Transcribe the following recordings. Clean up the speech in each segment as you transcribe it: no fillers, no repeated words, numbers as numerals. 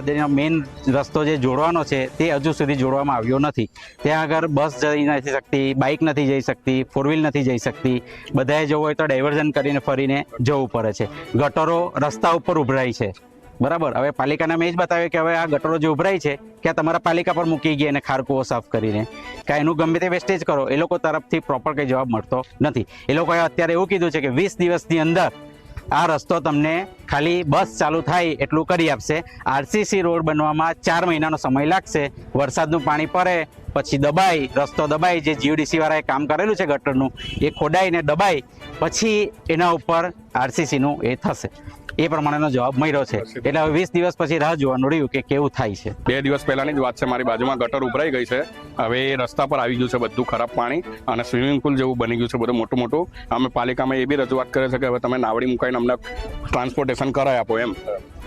Main રસ્તો જે જોડવાનો છે તે હજુ સુધી જોડવામાં આવ્યો નથી. ત્યાં આગળ બસ જઈ નથી શકતી, બાઇક નથી જઈ શકતી, ફોર વ્હીલ નથી જઈ શકતી. બધાએ જવું હોય તો ડાયવર્ઝન કરીને ફરીને જવું પડે છે. ગટરો રસ્તા ઉપર ઉભરાય છે. બરાબર. હવે પાલિકાને મેં જ બતાવ્યું કે હવે આ ગટરો જે ઉભરાય છે કે આ તમારા પાલિકા પર મૂકી ગયા અને ખારકુઓ સાફ કરીને કે એનું ગમે તે વેસ્ટેજ કરો, એ લોકો તરફથી પ્રોપર કંઈ જવાબ મળતો નથી. એ લોકોએ અત્યારે એવું કીધું છે કે 20 દિવસની અંદર આ રસ્તો તમને ખાલી બસ ચાલુ થાય એટલું કરી આપશે. આરસીસી રોડ બનવામાં 4 મહિનાનો સમય લાગશે. વરસાદનું પાણી પડે પછી દબાઈ, રસ્તો દબાઈ, જે જીયુડીસી વાળાએ કામ કરેલું છે ગટરનું એ ખોડાઈને દબાઈ પછી એના ઉપર આરસીસીનું એ થશે. એ પ્રમાણેનો જવાબ મળ્યો છે. એટલે હવે 20 દિવસ પછી રાહ જોવાનું રહ્યું કે કેવું થાય છે. 2 દિવસ પહેલાની જ વાત છે, મારી બાજુમાં ગટર ઉભરાઈ ગઈ છે. હવે એ રસ્તા પર આવી ગયું છે બધું ખરાબ પાણી અને સ્વિમિંગ પુલ જેવું બની ગયું છે બધું મોટું મોટું. અમે પાલિકામાં એ બી રજૂઆત કરે છે કે હવે તમે નાવડી મુકાઈને અમને ટ્રાન્સપોર્ટેશન કરાવી આપો એમ,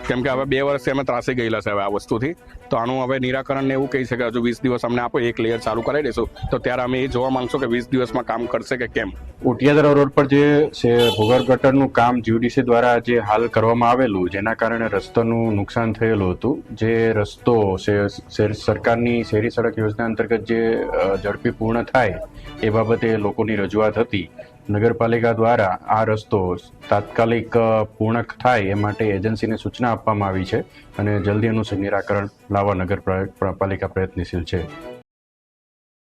કેમ કે હવે 2 વર્ષથી અમે ત્રાસી ગયેલા છે હવે આ વસ્તુથી. તો આનું હવે નિરાકરણ એવું કહી છે કે હજુ 20 દિવસ અમને આપો, એક લેયર ચાલુ કરાવી દઈશું. તો ત્યારે અમે એ જોવા માંગશું કે 20 દિવસમાં કામ કરશે કે કેમ. ઉટિયાદરા રોડ પર જે છે ભૂગર્ભ ગટરનું કામ જીયુડીસી દ્વારા જે હાલ કરવામાં આવેલું, જેના કારણે રસ્તાનું નુકસાન થયેલું હતું. જે રસ્તો સરકારની શહેરી સડક યોજના અંતર્ગત જે ઝડપી પૂર્ણ થાય એ બાબતે લોકોની રજૂઆત હતી. નગરપાલિકા દ્વારા આ રસ્તો તાત્કાલિક પૂર્ણ થાય એ માટે એજન્સીને સૂચના આપવામાં આવી છે અને જલ્દી એનું નિરાકરણ લાવવા નગરપાલિકા પ્રયત્નશીલ છે.